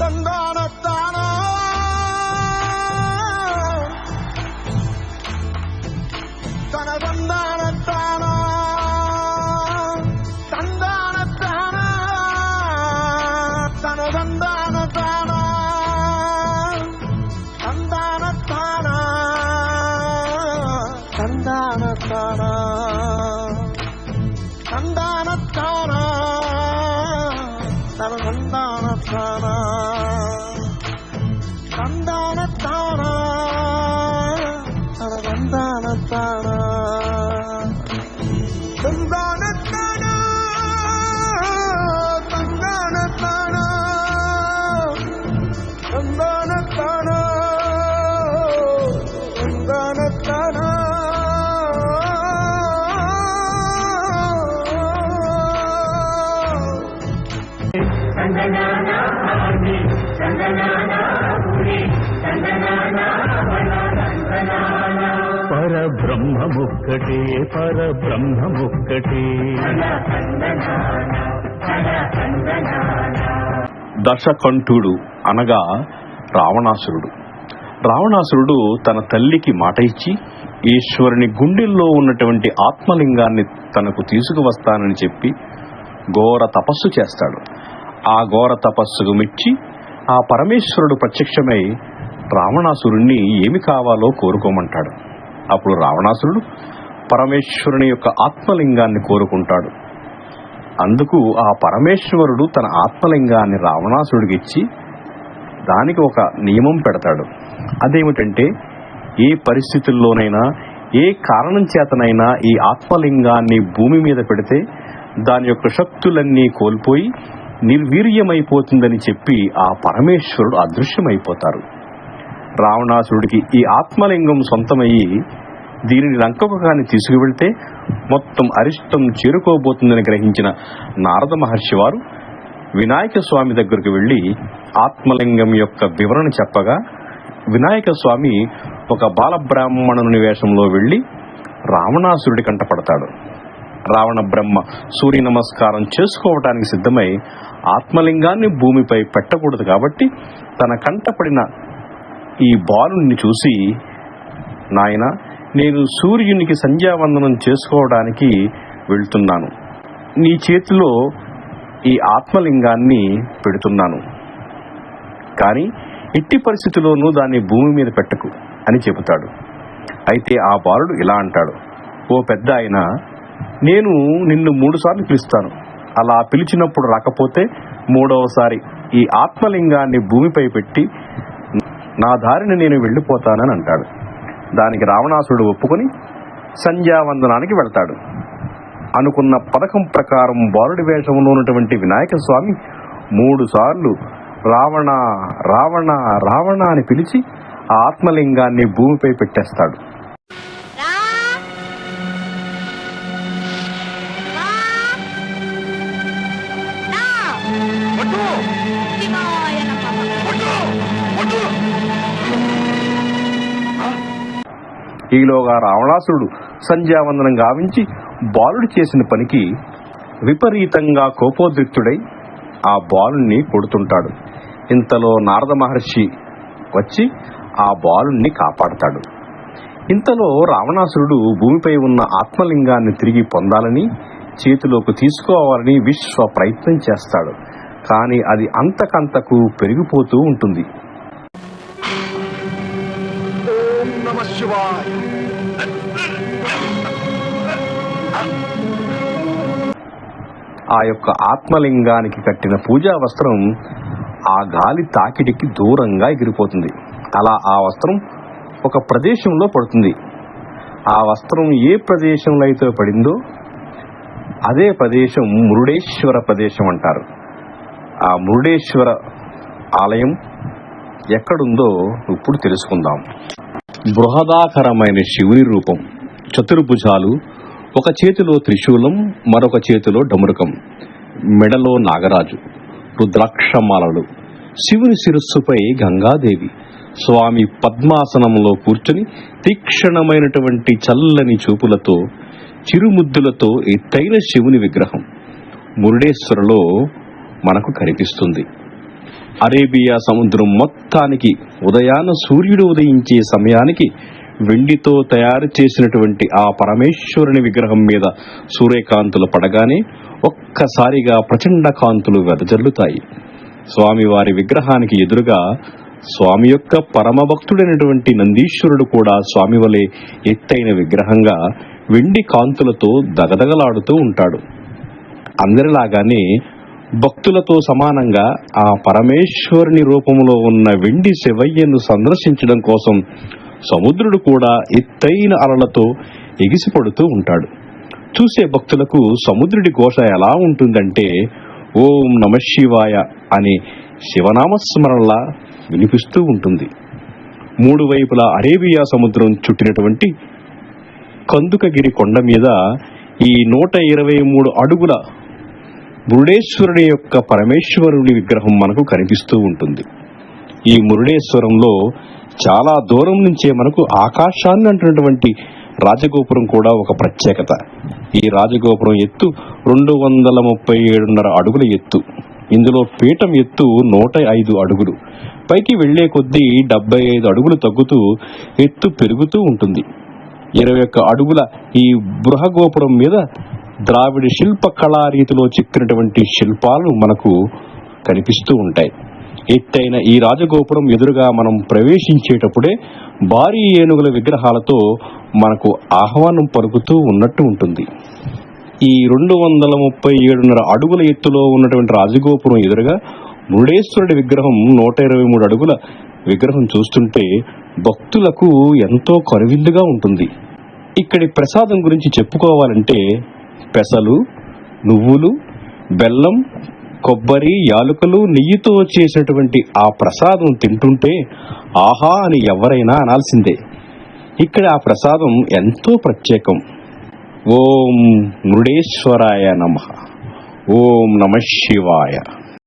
తందానత్తానా తన తందానత్తానా తందానత్తానా తన తందానత్తానా తందానత్తానా తందానత్తానా తందానత్తానా తన తందానత్తానా తందానత్తానా తన తందానత్తానా తందానత్తానా తందానత్తానా తందానత్తానా తందానత్తానా పరబ్రహ్మముక్కటే పరబ్రహ్మముక్కటే. దశకంఠుడు అనగా రావణాసురుడు. రావణాసురుడు తన తల్లికి మాట ఇచ్చి ఈశ్వరుని గుండెల్లో ఉన్నటువంటి ఆత్మలింగాన్ని తనకు తీసుకువస్తానని చెప్పి ఘోర తపస్సు చేస్తాడు. ఆ ఘోర తపస్సుకు మెచ్చి ఆ పరమేశ్వరుడు ప్రత్యక్షమై రావణాసురుణ్ణి ఏమి కావాలో కోరుకోమంటాడు. అప్పుడు రావణాసురుడు పరమేశ్వరుని యొక్క ఆత్మలింగాన్ని కోరుకుంటాడు. అందుకు ఆ పరమేశ్వరుడు తన ఆత్మలింగాన్ని రావణాసురుడికి ఇచ్చి దానికి ఒక నియమం పెడతాడు. అదేమిటంటే, ఏ పరిస్థితుల్లోనైనా ఏ కారణం చేతనైనా ఈ ఆత్మలింగాన్ని భూమి మీద పెడితే దాని యొక్క శక్తులన్నీ కోల్పోయి నిర్వీర్యమైపోతుందని చెప్పి ఆ పరమేశ్వరుడు అదృశ్యమైపోతారు. రావణాసురుడికి ఈ ఆత్మలింగం సొంతమయ్యి దీనిని లంకకు కాని తీసుకువెళ్తే మొత్తం అరిష్టం చేరుకోబోతుందని గ్రహించిన నారద మహర్షి వారు వినాయక స్వామి దగ్గరకు వెళ్లి ఆత్మలింగం యొక్క వివరణ చెప్పగా వినాయక స్వామి ఒక బాలబ్రాహ్మణుని వేషంలో వెళ్లి రావణాసురుడి కంటపడతాడు. రావణ బ్రహ్మ సూర్య నమస్కారం చేసుకోవటానికి సిద్ధమై ఆత్మలింగాన్ని భూమిపై పెట్టకూడదు కాబట్టి తన కంటపడిన ఈ బాలుని చూసి, నాయన, నేను సూర్యునికి సంధ్యావందనం చేసుకోవడానికి వెళ్తున్నాను, నీ చేతిలో ఈ ఆత్మలింగాన్ని పెడుతున్నాను, కానీ ఎట్టి పరిస్థితిలోనూ దాన్ని భూమి మీద పెట్టకు అని చెబుతాడు. అయితే ఆ బాలుడు ఇలా అంటాడు, ఓ పెద్ద ఆయన, నేను నిన్ను 3 సార్లు పిలుస్తాను, అలా పిలిచినప్పుడు రాకపోతే 3వసారి ఈ ఆత్మలింగాన్ని భూమిపై పెట్టి నా దారిని నేను వెళ్ళిపోతానని అంటాడు. దానికి రావణాసురుడు ఒప్పుకొని సంధ్యావందనానికి వెళ్తాడు. అనుకున్న పథకం ప్రకారం బాలుడి వేషంలో ఉన్నటువంటి వినాయక స్వామి 3 సార్లు రావణ రావణ రావణ అని పిలిచి ఆ ఆత్మలింగాన్ని భూమిపై పెట్టేస్తాడు. ఈలోగా రావణాసురుడు సంధ్యావందనం గావించి బాలుడు చేసిన పనికి విపరీతంగా కోపోద్రిక్తుడై ఆ బాలుణ్ణి కొడుతుంటాడు. ఇంతలో నారద మహర్షి వచ్చి ఆ బాలుణ్ణి కాపాడతాడు. ఇంతలో రావణాసురుడు భూమిపై ఉన్న ఆత్మలింగాన్ని తిరిగి పొందాలని, చేతిలోకి తీసుకోవాలని విశ్వ ప్రయత్నం చేస్తాడు. కానీ అది అంతకంతకు పెరిగిపోతూ ఉంటుంది. ఆ యొక్క ఆత్మలింగానికి కట్టిన పూజా వస్త్రం ఆ గాలి తాకిడికి దూరంగా ఎగిరిపోతుంది. అలా ఆ వస్త్రం ఒక ప్రదేశంలో పడుతుంది. ఆ వస్త్రం ఏ ప్రదేశంలో అయితే పడిందో అదే ప్రదేశం మురుడేశ్వర ప్రదేశం అంటారు. ఆ మురుడేశ్వర ఆలయం ఎక్కడుందో ఇప్పుడు తెలుసుకుందాం. బృహదాకరమైన శివుని రూపం, చతుర్భుజాలు, ఒక చేతిలో త్రిశూలం, మరొక చేతిలో డమరుకం, మెడలో నాగరాజు, రుద్రాక్షమాలలు, శివుని శిరస్సుపై గంగాదేవి, స్వామి పద్మాసనంలో కూర్చుని తీక్షణమైనటువంటి చల్లని చూపులతో చిరుముద్దులతో ఎత్తైన శివుని విగ్రహం మురుడేశ్వరలో మనకు కనిపిస్తుంది. అరేబియా సముద్రం మొత్తానికి ఉదయాన సూర్యుడు ఉదయించే సమయానికి వెండితో తయారు చేసినటువంటి ఆ పరమేశ్వరుని విగ్రహం మీద సూర్యకాంతులు పడగానే ఒక్కసారిగా ప్రచండ కాంతులు వెదజల్లుతాయి. స్వామివారి విగ్రహానికి ఎదురుగా స్వామి యొక్క పరమభక్తుడైనటువంటి నందీశ్వరుడు కూడా స్వామి వలె ఎత్తైన విగ్రహంగా వెండి కాంతులతో దగదగలాడుతూ ఉంటాడు. అందరిలాగానే భక్తులతో సమానంగా ఆ పరమేశ్వరుని రూపంలో ఉన్న వెండి శివయ్యను సందర్శించడం కోసం సముద్రుడు కూడా ఎత్తైన అలలతో ఎగిసిపడుతూ ఉంటాడు. చూసే భక్తులకు సముద్రుడి ఘోష ఎలా ఉంటుందంటే ఓం నమఃశివాయ అనే శివనామస్మరణలా వినిపిస్తూ ఉంటుంది. మూడు వైపులా అరేబియా సముద్రం చుట్టినటువంటి కందుకగిరి కొండ మీద ఈ 123 అడుగుల మురుడేశ్వరుని యొక్క పరమేశ్వరుని విగ్రహం మనకు కనిపిస్తూ ఉంటుంది. ఈ మురుడేశ్వరంలో చాలా దూరం నుంచే మనకు ఆకాశాన్ని అంటున్నటువంటి రాజగోపురం కూడా ఒక ప్రత్యేకత. ఈ రాజగోపురం ఎత్తు 237.5 అడుగుల ఎత్తు. ఇందులో పీఠం ఎత్తు 105 అడుగులు. పైకి వెళ్లే కొద్దీ 75 అడుగులు తగ్గుతూ ఎత్తు పెరుగుతూ ఉంటుంది. 21 అడుగుల ఈ బృహగోపురం మీద ద్రావిడ శిల్ప కళారీతిలో చెక్కినటువంటి శిల్పాలు మనకు కనిపిస్తూ ఉంటాయి. ఎత్తైన ఈ రాజగోపురం ఎదురుగా మనం ప్రవేశించేటప్పుడే భారీ ఏనుగుల విగ్రహాలతో మనకు ఆహ్వానం పలుకుతూ ఉన్నట్టు ఉంటుంది. ఈ 237.5 అడుగుల ఎత్తులో ఉన్నటువంటి రాజగోపురం ఎదురుగా మురుడేశ్వరుడి విగ్రహం 123 అడుగుల విగ్రహం చూస్తుంటే భక్తులకు ఎంతో కనువిందుగా ఉంటుంది. ఇక్కడి ప్రసాదం గురించి చెప్పుకోవాలంటే పెసలు, నువ్వులు, బెల్లం, కొబ్బరి, యాలుకలు, నెయ్యితో చేసినటువంటి ఆ ప్రసాదం తింటుంటే ఆహా అని ఎవరైనా అనాల్సిందే. ఇక్కడ ఆ ప్రసాదం ఎంతో ప్రత్యేకం. ఓం మురుడేశ్వరాయ నమః. ఓం నమః శివాయ.